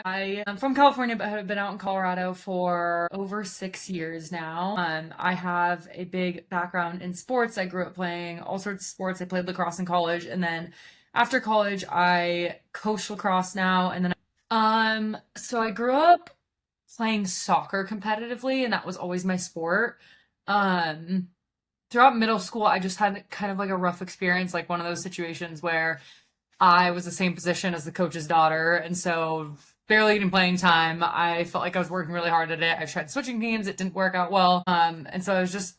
I am from California, but have been out in Colorado for over 6 years now. I have a big background in sports. I grew up playing all sorts of sports. I played lacrosse in college, and then after college, I coach lacrosse now. And then, so I grew up playing soccer competitively, and that was always my sport. Um, Throughout middle school, I just had kind of like a rough experience, like one of those situations where I was the same position as the coach's daughter, and so barely getting playing time. I felt like I was working really hard at it. I tried switching teams, it didn't work out well. And so I was just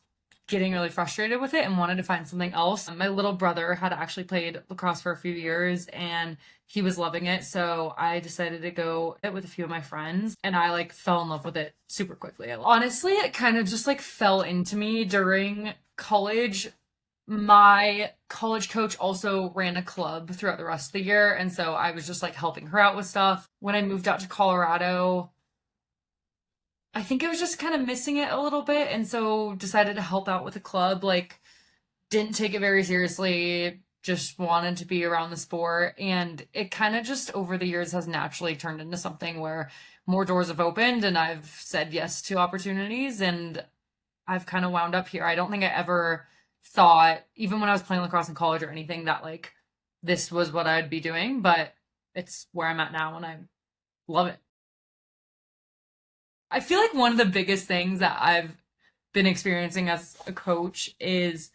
getting really frustrated with it and wanted to find something else. My little brother had actually played lacrosse for a few years and he was loving it, so I decided to go it with a few of my friends and I like fell in love with it super quickly. Honestly, it kind of just like fell into me during college. My college coach also ran a club throughout the rest of the year, and so I was just like helping her out with stuff. When I moved out to Colorado, I think I was just kind of missing it a little bit, and so decided to help out with the club. Like, didn't take it very seriously, just wanted to be around the sport, and it kind of just over the years has naturally turned into something where more doors have opened and I've said yes to opportunities and I've kind of wound up here. I don't think I ever thought, even when I was playing lacrosse in college or anything, that like this was what I'd be doing, but it's where I'm at now and I love it. I feel like one of the biggest things that I've been experiencing as a coach is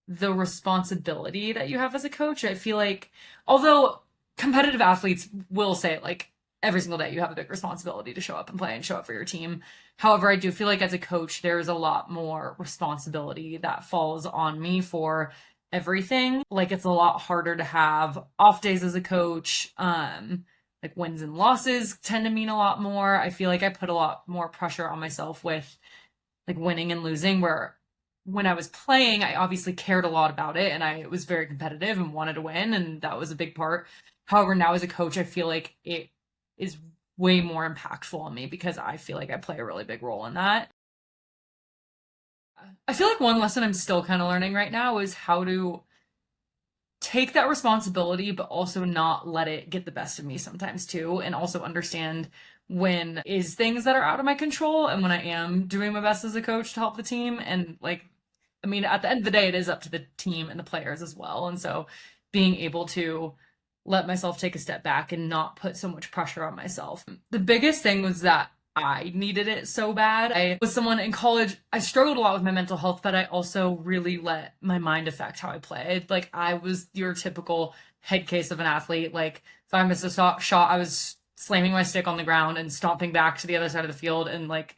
the responsibility that you have as a coach. I feel like, although competitive athletes will say, like, every single day you have a big responsibility to show up and play and show up for your team. However, I do feel like as a coach, there's a lot more responsibility that falls on me for everything. Like, it's a lot harder to have off days as a coach. Like wins and losses tend to mean a lot more. I feel like I put a lot more pressure on myself with like winning and losing, where when I was playing, I obviously cared a lot about it and I was very competitive and wanted to win, and that was a big part. However, now as a coach, I feel like it is way more impactful on me because I feel like I play a really big role in that. I feel like one lesson I'm still kind of learning right now is how to take that responsibility, but also not let it get the best of me sometimes too, and also understand when is things that are out of my control and when I am doing my best as a coach to help the team. And like, I mean, at the end of the day, it is up to the team and the players as well. And so being able to let myself take a step back and not put so much pressure on myself. The biggest thing was that I needed it so bad. I was someone in college, I struggled a lot with my mental health, but I also really let my mind affect how I played. Like, I was your typical head case of an athlete. Like, if I missed a shot, I was slamming my stick on the ground and stomping back to the other side of the field and like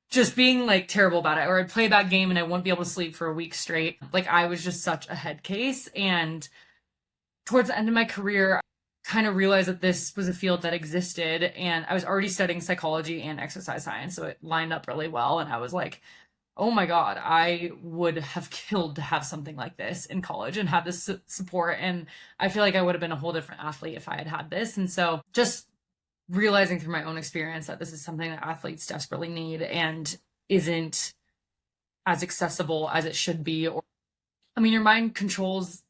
just being like terrible about it. Or I'd play a bad game and I wouldn't be able to sleep for a week straight. Like, I was just such a head case. And towards the end of my career, kind of realized that this was a field that existed, and I was already studying psychology and exercise science, so it lined up really well. And I was like, oh my god, I would have killed to have something like this in college and have this support. And I feel like I would have been a whole different athlete if I had had this. And so just realizing through my own experience that this is something that athletes desperately need and isn't as accessible as it should be. Or, I mean, your mind controls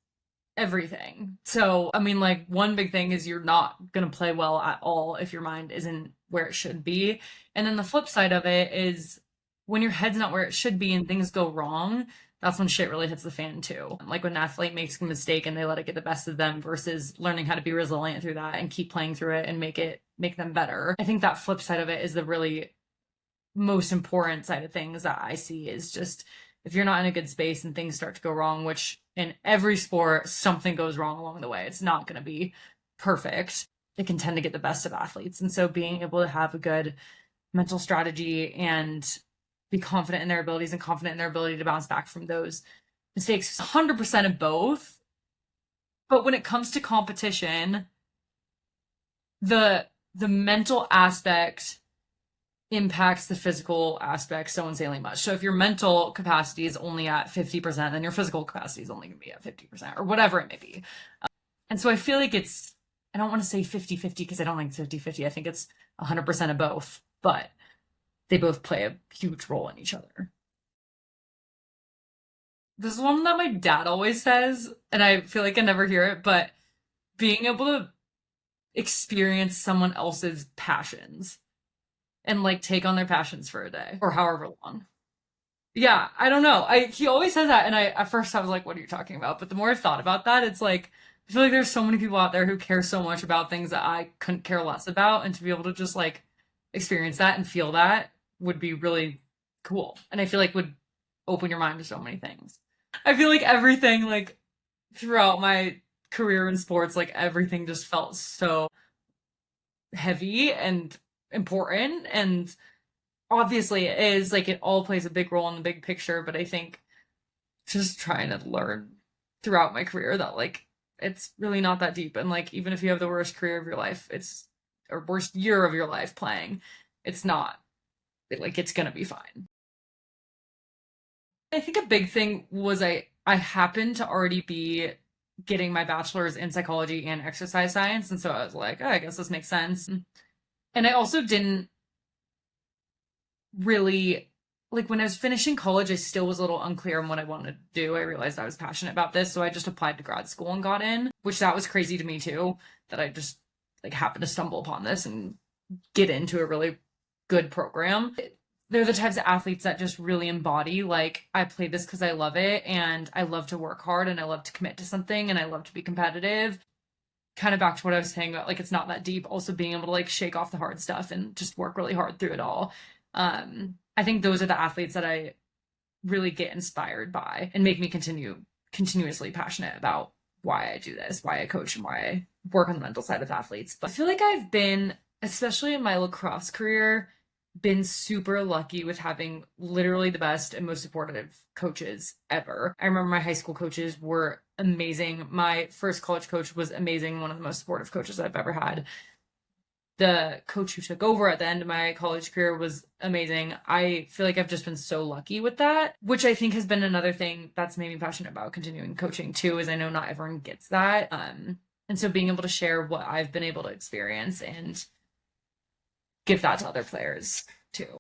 everything. So, I mean, like, one big thing is you're not going to play well at all if your mind isn't where it should be. And then the flip side of it is when your head's not where it should be and things go wrong, that's when shit really hits the fan too. Like when an athlete makes a mistake and they let it get the best of them versus learning how to be resilient through that and keep playing through it and make them better. I think that flip side of it is the really most important side of things that I see is just if you're not in a good space and things start to go wrong, which in every sport, something goes wrong along the way. It's not going to be perfect. It can tend to get the best of athletes. And so being able to have a good mental strategy and be confident in their abilities and confident in their ability to bounce back from those mistakes, 100% of both. But when it comes to competition, the mental aspect impacts the physical aspect so insanely much. So if your mental capacity is only at 50%, then your physical capacity is only going to be at 50% or whatever it may be. And so I feel like it's, I don't want to say 50-50 because I don't think it's 50-50. I think it's 100% of both, but they both play a huge role in each other. This is one that my dad always says, and I feel like I never hear it, but being able to experience someone else's passions and like take on their passions for a day or however long. Yeah, I don't know. He always says that, and at first I was like, "What are you talking about?" But the more I've thought about that, it's like I feel like there's so many people out there who care so much about things that I couldn't care less about, and to be able to just like experience that and feel that would be really cool. And I feel like would open your mind to so many things. I feel like everything like throughout my career in sports, like everything just felt so heavy and important, and obviously it is like it all plays a big role in the big picture, but I think just trying to learn throughout my career that like it's really not that deep, and like even if you have the worst career of your life, it's or worst year of your life playing, it's not like it's gonna be fine. I think a big thing was I happened to already be getting my bachelor's in psychology and exercise science, and so I was like, oh, I guess this makes sense. And I also didn't really like when I was finishing college, I still was a little unclear on what I wanted to do. I realized I was passionate about this, so I just applied to grad school and got in, which that was crazy to me too, that I just like happened to stumble upon this and get into a really good program. They're the types of athletes that just really embody like I play this because I love it and I love to work hard and I love to commit to something and I love to be competitive. Kind of back to what I was saying about like it's not that deep. Also being able to like shake off the hard stuff and just work really hard through it all. I think those are the athletes that I really get inspired by and make me continuously passionate about why I do this, why I coach, and why I work on the mental side of athletes. But I feel like I've been, especially in my lacrosse career, been super lucky with having literally the best and most supportive coaches ever. I remember my high school coaches were amazing. My first college coach was amazing, one of the most supportive coaches I've ever had. The coach who took over at the end of my college career was amazing. I feel like I've just been so lucky with that, which I think has been another thing that's made me passionate about continuing coaching too, is I know not everyone gets that. And so being able to share what I've been able to experience and give that to other players too.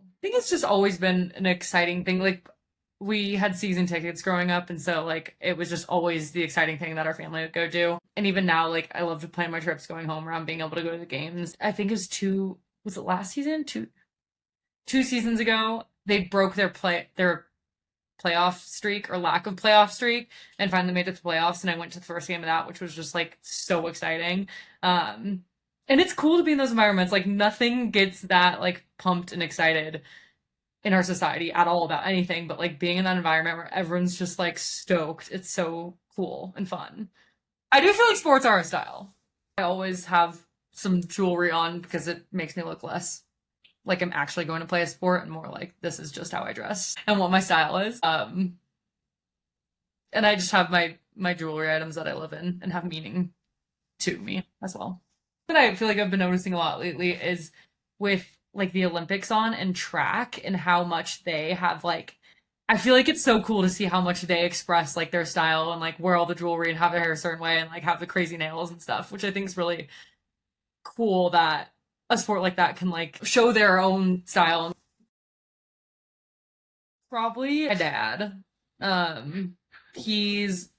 I think it's just always been an exciting thing. Like we had season tickets growing up, and so like it was just always the exciting thing that our family would go do. And even now, like I love to plan my trips going home around being able to go to the games. I think it was was it last season? Two seasons ago, they broke their playoff streak or lack of playoff streak and finally made it to the playoffs. And I went to the first game of that, which was just like so exciting. And it's cool to be in those environments. Like nothing gets that like pumped and excited in our society at all about anything, but like being in that environment where everyone's just like stoked, it's so cool and fun. I do feel like sports are a style. I always have some jewelry on because it makes me look less like I'm actually going to play a sport and more like this is just how I dress and what my style is. And I just have my jewelry items that I live in and have meaning to me as well. What I feel like I've been noticing a lot lately is with like the Olympics on and track and how much they have like I feel like it's so cool to see how much they express like their style and like wear all the jewelry and have their hair a certain way and like have the crazy nails and stuff, which I think is really cool that a sport like that can like show their own style. Probably my dad. He's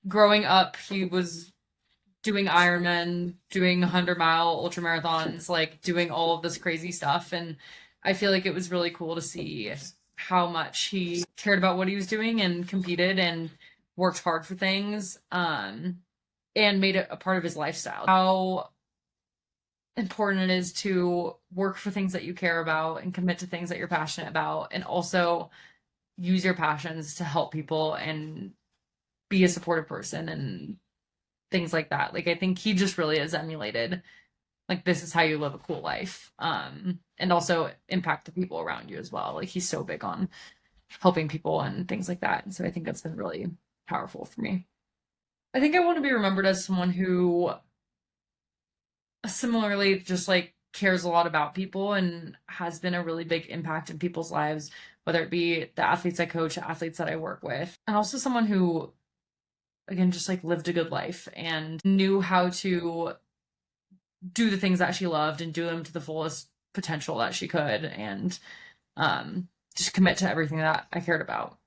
growing up, he was doing Ironman, doing 100-mile ultra marathons, like doing all of this crazy stuff. And I feel like it was really cool to see how much he cared about what he was doing and competed and worked hard for things, and made it a part of his lifestyle. How important it is to work for things that you care about and commit to things that you're passionate about, and also use your passions to help people and be a supportive person and things like that. Like I think he just really has emulated like this is how you live a cool life, and also impact the people around you as well. Like he's so big on helping people and things like that, and so I think that's been really powerful for me. I think I want to be remembered as someone who similarly just like cares a lot about people and has been a really big impact in people's lives, whether it be the athletes I coach, athletes that I work with, and also someone who again just like lived a good life and knew how to do the things that she loved and do them to the fullest potential that she could, and just commit to everything that I cared about.